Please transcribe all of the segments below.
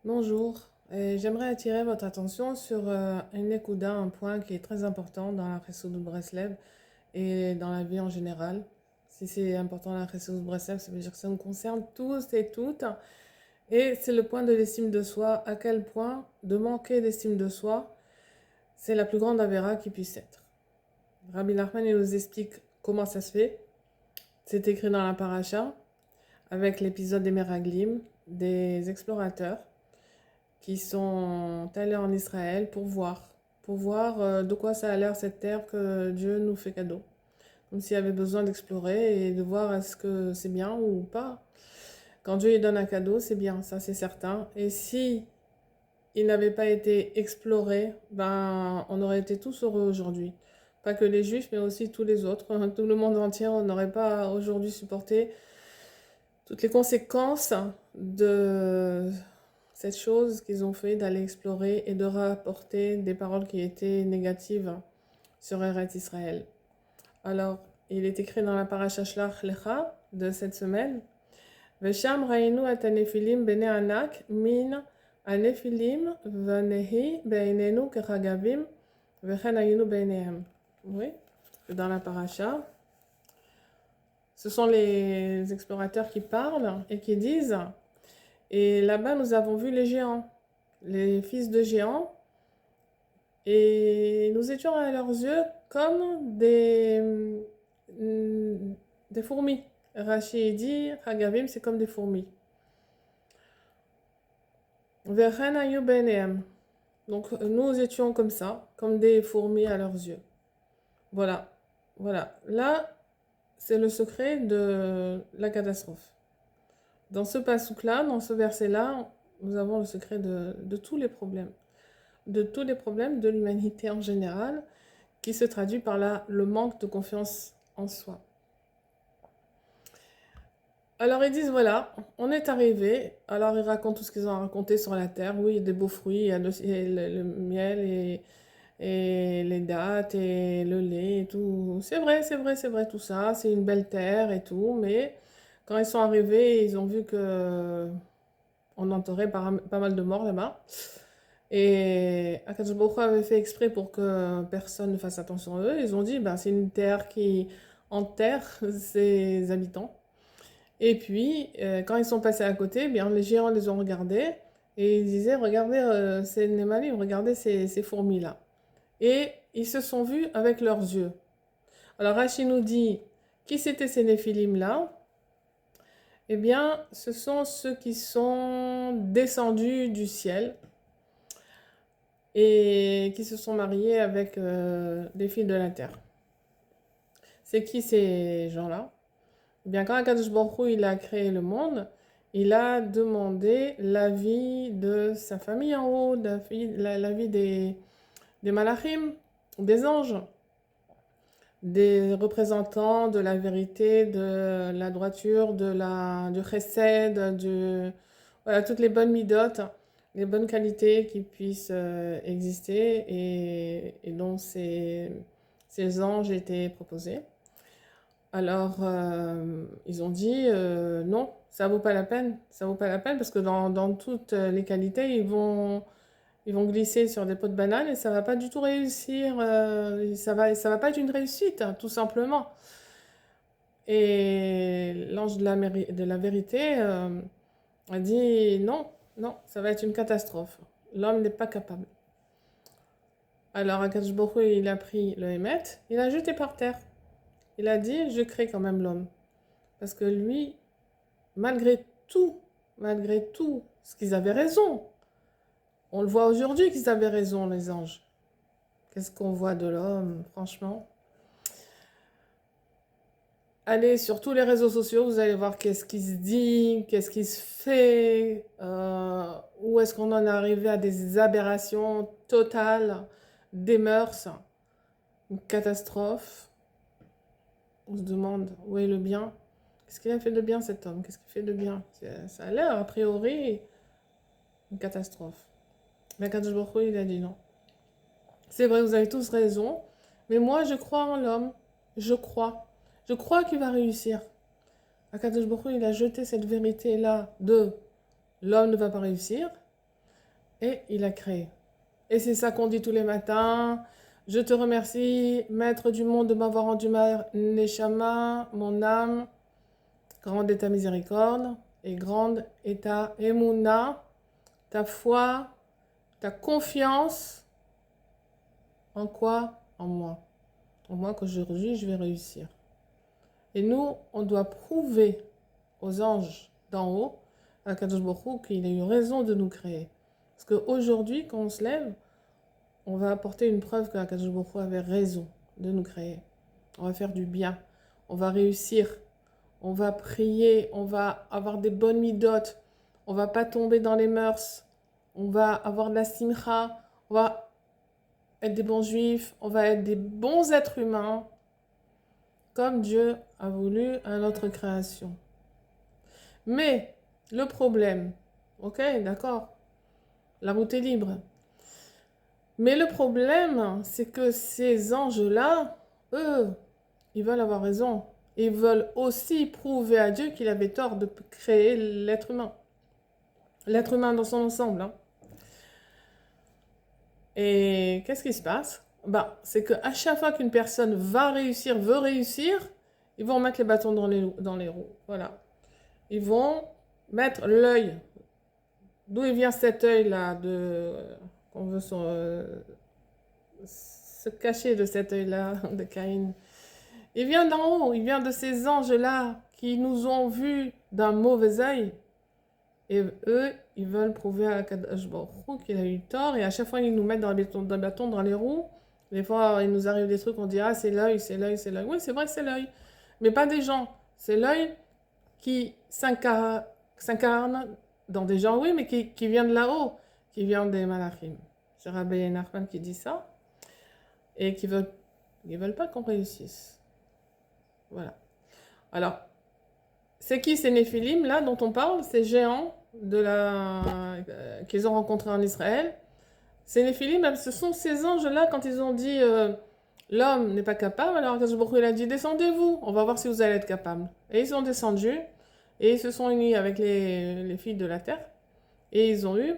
Bonjour. J'aimerais attirer votre attention sur une ékouda, un point qui est très important dans la Chassidut Breslev et dans la vie en général. Si c'est important dans la Chassidut Breslev, ça veut dire que ça nous concerne tous et toutes. Et c'est le point de l'estime de soi. À quel point de manquer d'estime de soi, c'est la plus grande avéra qui puisse être. Rabbi Nachman il nous explique comment ça se fait. C'est écrit dans la paracha avec l'épisode des Meraglim, des explorateurs qui sont allés en Israël pour voir de quoi ça a l'air cette terre que Dieu nous fait cadeau. Comme s'il y avait besoin d'explorer et de voir est-ce que c'est bien ou pas. Quand Dieu lui donne un cadeau, c'est bien, ça c'est certain. Et si il n'avait pas été exploré, ben on aurait été tous heureux aujourd'hui. Pas que les Juifs, mais aussi tous les autres. Tout le monde entier, on n'aurait pas aujourd'hui supporté toutes les conséquences de cette chose qu'ils ont fait d'aller explorer et de rapporter des paroles qui étaient négatives sur Eretz Israël. Alors, il est écrit dans la paracha Shlach Lecha de cette semaine, Vesham rainu at anephilim bene anak min anephilim vanehi beinenu kechagavim vechen ayinu beinehem. Oui, dans la paracha, ce sont les explorateurs qui parlent et qui disent, et là-bas nous avons vu les géants, les fils de géants, et nous étions à leurs yeux comme des fourmis. Rachi dit, Hagavim, c'est comme des fourmis. Vechen ayu benehem. Donc nous étions comme ça, comme des fourmis à leurs yeux. Voilà, voilà. Là, c'est le secret de la catastrophe. Dans ce pasouk-là, dans ce verset-là, nous avons le secret de tous les problèmes. De tous les problèmes de l'humanité en général, qui se traduit par le manque de confiance en soi. Alors ils disent, voilà, on est arrivé, alors ils racontent tout ce qu'ils ont raconté sur la terre, oui, il y a des beaux fruits, il y a le miel et les dattes et le lait et tout. C'est vrai, c'est vrai, c'est vrai, tout ça, c'est une belle terre et tout, mais quand ils sont arrivés, ils ont vu que on entourait pas mal de morts là-bas. Et Akadosh Baruch Hu avait fait exprès pour que personne ne fasse attention à eux. Ils ont dit, ben, c'est une terre qui enterre ses habitants. Et puis, quand ils sont passés à côté, bien, les géants les ont regardés et ils disaient, regardez ces Némalim, regardez ces fourmis-là. Et ils se sont vus avec leurs yeux. Alors Rachid nous dit, qui c'était ces Néphilim-là? Eh bien, ce sont ceux qui sont descendus du ciel et qui se sont mariés avec des filles de la terre. C'est qui ces gens-là? Eh bien, quand Akadosh Baruch Hu, il a créé le monde, il a demandé l'avis de sa famille en haut, l'avis des malachim, des anges, des représentants de la vérité, de la droiture, du chesed, voilà, toutes les bonnes midotes, les bonnes qualités qui puissent exister et dont ces anges étaient proposés. Alors, ils ont dit non, ça vaut pas la peine, ça vaut pas la peine parce que dans toutes les qualités, ils vont glisser sur des pots de banane et ça va pas du tout réussir, ça va pas être une réussite, hein, tout simplement. Et l'ange de la vérité a dit non, non, ça va être une catastrophe. L'homme n'est pas capable. Alors, Akadosh Baruch Hu, il a pris le Hémet, il l'a jeté par terre. Il a dit, je crée quand même l'homme. Parce que lui, malgré tout, ce qu'ils avaient raison. On le voit aujourd'hui qu'ils avaient raison, les anges. Qu'est-ce qu'on voit de l'homme, franchement? Allez sur tous les réseaux sociaux, vous allez voir qu'est-ce qui se dit, qu'est-ce qui se fait, où est-ce qu'on en est arrivé à des aberrations totales, des mœurs, une catastrophe. On se demande où est le bien. Qu'est-ce qu'il a fait de bien cet homme? Qu'est-ce qu'il fait de bien? Ça a l'air, a priori, une catastrophe. Mais Akadosh Baruch Hu, il a dit non. C'est vrai, vous avez tous raison, mais moi, je crois en l'homme. Je crois. Je crois qu'il va réussir. Akadosh Baruch Hu, il a jeté cette vérité-là de l'homme ne va pas réussir. et il a créé. Et c'est ça qu'on dit tous les matins. Je te remercie, Maître du monde, de m'avoir rendu ma neshama, mon âme. Grande est ta miséricorde et grande est ta émouna, ta foi, ta confiance. En quoi? En moi. En moi qu'aujourd'hui je vais réussir. Et nous, on doit prouver aux anges d'en haut, à Kadosh Baruch Hu, qu'il a eu raison de nous créer. Parce qu'aujourd'hui, quand on se lève, on va apporter une preuve que Kadosh Baruch Hu avait raison de nous créer. On va faire du bien, on va réussir, on va prier, on va avoir des bonnes midotes, on va pas tomber dans les mœurs, on va avoir de la simcha, on va être des bons juifs, on va être des bons êtres humains, comme Dieu a voulu à notre création. Mais le problème, ok, d'accord, la route est libre. Mais le problème, c'est que ces anges-là, eux, ils veulent avoir raison. Ils veulent aussi prouver à Dieu qu'il avait tort de créer l'être humain. L'être humain dans son ensemble. Hein. Et qu'est-ce qui se passe? C'est qu'à chaque fois qu'une personne va réussir, veut réussir, ils vont mettre les bâtons dans les roues. Voilà. Ils vont mettre l'œil. D'où il vient cet œil-là qu'on veut se cacher de cet œil-là de Caïn. Il vient d'en haut, il vient de ces anges-là qui nous ont vus d'un mauvais œil. Et eux, ils veulent prouver à Kadosh Baruch Hu qu'il a eu tort. Et à chaque fois, ils nous mettent dans le bâton dans les roues. Des fois, il nous arrive des trucs, on dit « Ah, c'est l'œil, c'est l'œil, c'est l'œil. » Oui, c'est vrai, c'est l'œil. Mais pas des gens. C'est l'œil qui s'incarne dans des gens, oui, mais qui vient de là-haut, qui vient des malachim. C'est Rabbi Nachman qui dit ça. Et qui veulent pas qu'on réussisse. Voilà. Alors, c'est qui ces Néphilim, là, dont on parle? Ces géants qu'ils ont rencontrés en Israël. Ces Néphilim, ce sont ces anges-là, quand ils ont dit l'homme n'est pas capable, alors Kadosh Baruch Hu, il a dit descendez-vous, on va voir si vous allez être capable. Et ils sont descendus, et ils se sont unis avec les filles de la terre, et ils ont eu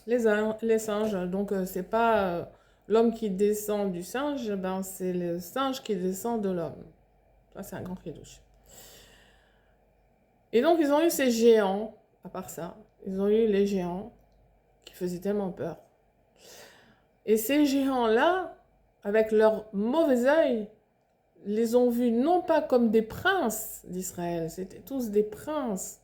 les singes. Donc, c'est pas l'homme qui descend du singe, c'est le singe qui descend de l'homme. Ça, c'est un grand chidouche. Et donc, ils ont eu ces géants, à part ça, ils ont eu les géants qui faisaient tellement peur. Et ces géants-là, avec leur mauvais œil, les ont vus non pas comme des princes d'Israël, c'était tous des princes.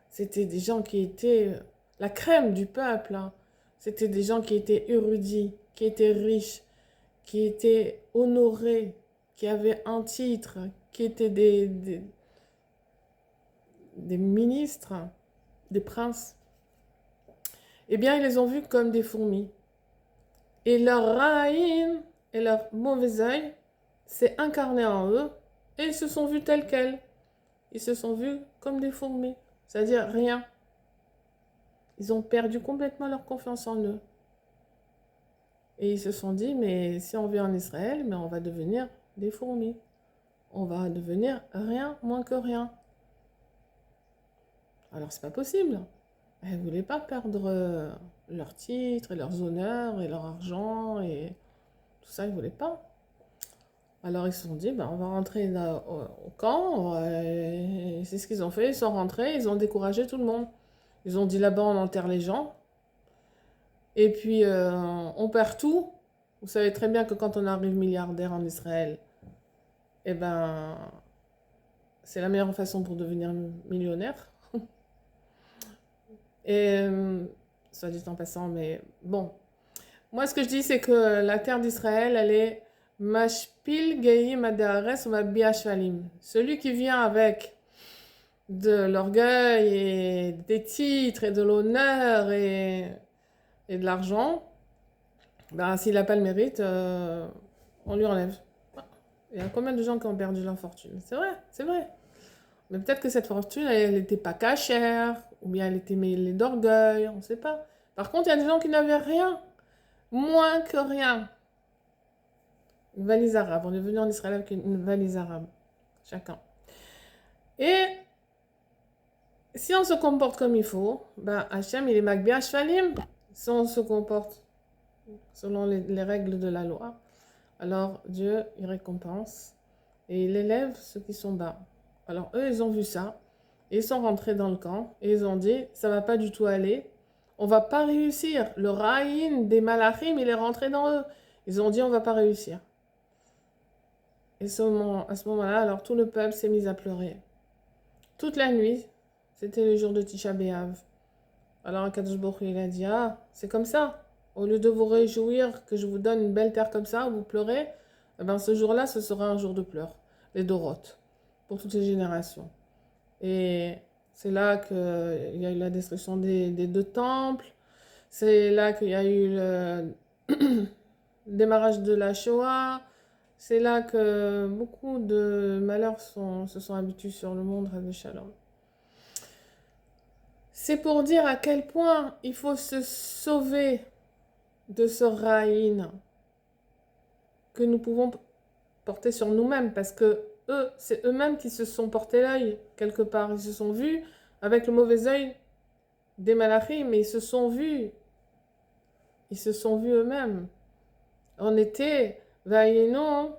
C'était des gens qui étaient la crème du peuple. Hein. C'était des gens qui étaient érudits, qui étaient riches, qui étaient honorés, qui avaient un titre, qui étaient des ministres, des princes. Eh bien, ils les ont vus comme des fourmis. Et leur ra'in et leur mauvais œil s'est incarné en eux et ils se sont vus tels quels. Ils se sont vus comme des fourmis, c'est-à-dire rien. Ils ont perdu complètement leur confiance en eux. Et ils se sont dit, mais si on vit en Israël, mais on va devenir des fourmis. On va devenir rien moins que rien. Alors c'est pas possible. Elles ne voulaient pas perdre leurs titres, et leurs honneurs, et leur argent, et tout ça, ils ne voulaient pas. Alors ils se sont dit, on va rentrer au camp, et c'est ce qu'ils ont fait, ils sont rentrés, ils ont découragé tout le monde. Ils ont dit là-bas, on enterre les gens, et puis on perd tout. Vous savez très bien que quand on arrive milliardaire en Israël, c'est la meilleure façon pour devenir millionnaire. Et, soit dit en passant, mais bon. Moi, ce que je dis, c'est que la terre d'Israël, elle est Mashpil Geim Adares ou Mabiashvalim. Celui qui vient avec de l'orgueil et des titres et de l'honneur et de l'argent, s'il n'a pas le mérite, on lui enlève. Il y a combien de gens qui ont perdu leur fortune? C'est vrai, c'est vrai. Mais peut-être que cette fortune, elle n'était pas cachère, ou bien elle était mêlée d'orgueil, on ne sait pas. Par contre, il y a des gens qui n'avaient rien, moins que rien. Une valise arabe, on est venu en Israël avec une valise arabe, chacun. Et si on se comporte comme il faut, Hachem, il est Magbi Ashvalim, Si on se comporte selon les règles de la loi, alors Dieu, il récompense et il élève ceux qui sont bas. Alors eux, ils ont vu ça, et ils sont rentrés dans le camp, et ils ont dit, ça va pas du tout aller, on va pas réussir. Le Raïn des Malachim, il est rentré dans eux. Ils ont dit, on va pas réussir. Et à ce moment-là, alors tout le peuple s'est mis à pleurer. Toute la nuit, c'était le jour de Tisha B'Av. Alors Akadosh Baruch Hu, il a dit, ah, c'est comme ça. Au lieu de vous réjouir que je vous donne une belle terre comme ça, vous pleurez, eh ben, ce jour-là, ce sera un jour de pleurs. Les Doroth, pour toutes les générations. Et c'est là qu'il y a eu la destruction des deux temples. C'est là qu'il y a eu le démarrage de la Shoah. C'est là que beaucoup de malheurs se sont abattus sur le monde, Rabbi Shalom. C'est pour dire à quel point il faut se sauver de ce Raïn que nous pouvons porter sur nous-mêmes, parce que eux, c'est eux-mêmes qui se sont portés l'œil quelque part. Ils se sont vus avec le mauvais œil des malachim, mais ils se sont vus eux-mêmes. On était Vayenu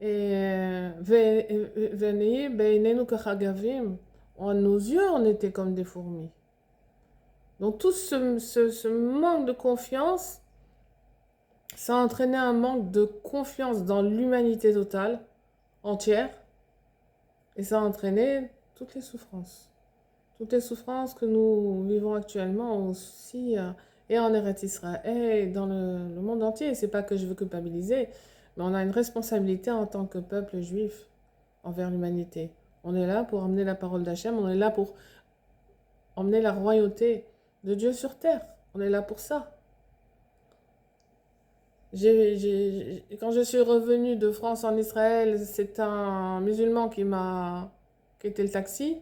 et Venei Beinenu Kachagavim. À nos yeux, on était comme des fourmis. Donc tout ce manque de confiance, ça a entraîné un manque de confiance dans l'humanité totale, entière, et ça a entraîné toutes les souffrances. Toutes les souffrances que nous vivons actuellement aussi, et en Eretz Israël, et dans le monde entier. C'est pas que je veux culpabiliser, mais on a une responsabilité en tant que peuple juif envers l'humanité. On est là pour emmener la parole d'Hachem, on est là pour emmener la royauté de Dieu sur terre. On est là pour ça. Quand je suis revenue de France en Israël, c'est un musulman qui était le taxi.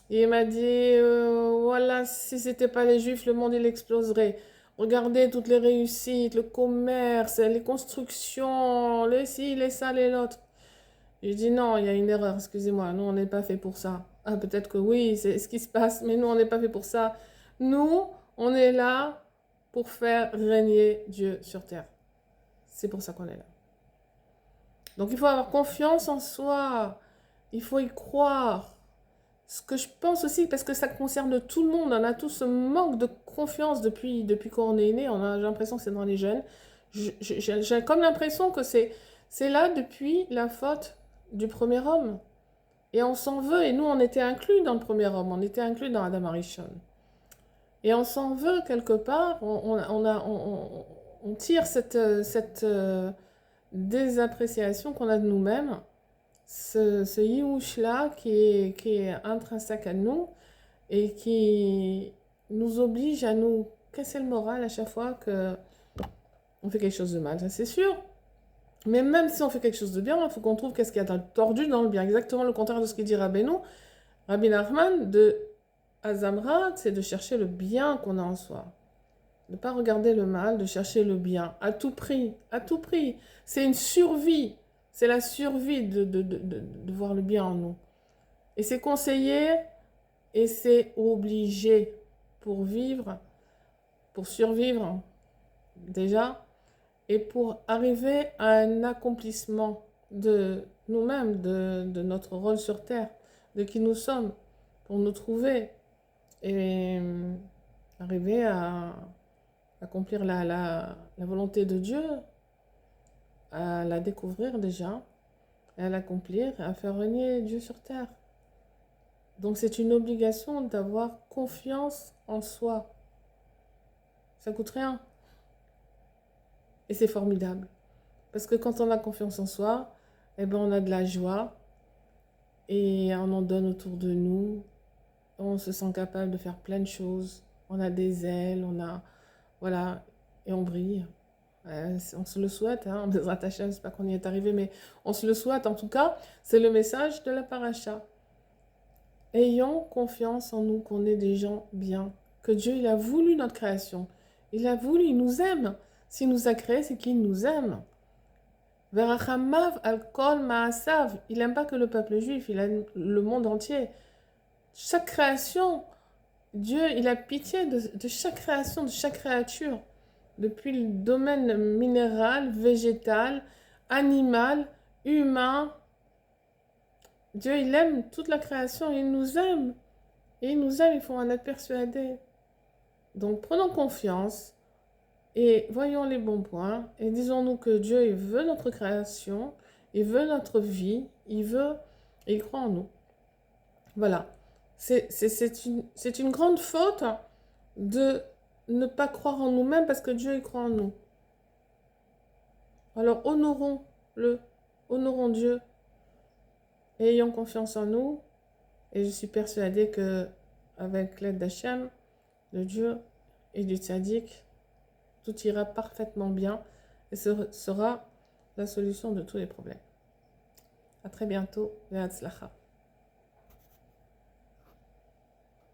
Et il m'a dit, voilà, si c'était pas les juifs, le monde il exploserait. Regardez toutes les réussites, le commerce, les constructions, les ci, les ça, les l'autre. J'ai dit non, il y a une erreur, excusez-moi, nous on n'est pas fait pour ça. Ah, peut-être que oui, c'est ce qui se passe, mais nous on n'est pas fait pour ça. Nous, on est là pour faire régner Dieu sur terre. C'est pour ça qu'on est là. Donc il faut avoir confiance en soi, il faut y croire. Ce que je pense aussi, parce que ça concerne tout le monde, on a tous ce manque de confiance depuis qu'on est né, j'ai l'impression que c'est dans les jeunes. J'ai comme l'impression que c'est là depuis la faute du premier homme. Et on s'en veut, et nous on était inclus dans le premier homme, on était inclus dans Adam Arishon. Et on s'en veut quelque part, on tire cette désappréciation qu'on a de nous-mêmes, ce yiouch-là qui est intrinsèque à nous et qui nous oblige à nous casser le moral à chaque fois qu'on fait quelque chose de mal, ça c'est sûr. Mais même si on fait quelque chose de bien, il faut qu'on trouve qu'est-ce qu'il y a de tordu dans le bien. Exactement le contraire de ce qu'il dit Rabbi Nachman de Azamra, c'est de chercher le bien qu'on a en soi. De ne pas regarder le mal, de chercher le bien, à tout prix, à tout prix. C'est une survie, c'est la survie de voir le bien en nous. Et c'est conseillé et c'est obligé pour vivre, pour survivre déjà, et pour arriver à un accomplissement de nous-mêmes, de notre rôle sur Terre, de qui nous sommes, pour nous trouver et arriver à accomplir la volonté de Dieu, à la découvrir déjà, et à l'accomplir, et à faire régner Dieu sur terre. Donc c'est une obligation d'avoir confiance en soi. Ça coûte rien. Et c'est formidable. Parce que quand on a confiance en soi, eh ben on a de la joie, et on en donne autour de nous, on se sent capable de faire plein de choses, on a des ailes, voilà, et on brille. On se le souhaite, hein, on attaché, c'est pas qu'on y est arrivé, mais on se le souhaite. En tout cas, c'est le message de la paracha. Ayons confiance en nous, qu'on est des gens bien, que Dieu, il a voulu notre création. Il a voulu, il nous aime. S'il nous a créés, c'est qu'il nous aime. Verachamav al-kol ma'asav. Il n'aime pas que le peuple juif, il aime le monde entier. Chaque création, Dieu, il a pitié de chaque création, de chaque créature, depuis le domaine minéral, végétal, animal, humain. Dieu, il aime toute la création, il nous aime. Et il nous aime, il faut en être persuadé. Donc prenons confiance et voyons les bons points et disons-nous que Dieu, il veut notre création, il veut notre vie, il veut et il croit en nous. Voilà. C'est une grande faute de ne pas croire en nous-mêmes parce que Dieu, il croit en nous. Alors honorons-le, honorons Dieu et ayons confiance en nous. Et je suis persuadée que avec l'aide d'Hachem, de Dieu et du tzaddik, tout ira parfaitement bien et ce sera la solution de tous les problèmes. À très bientôt, et Hatzlacha.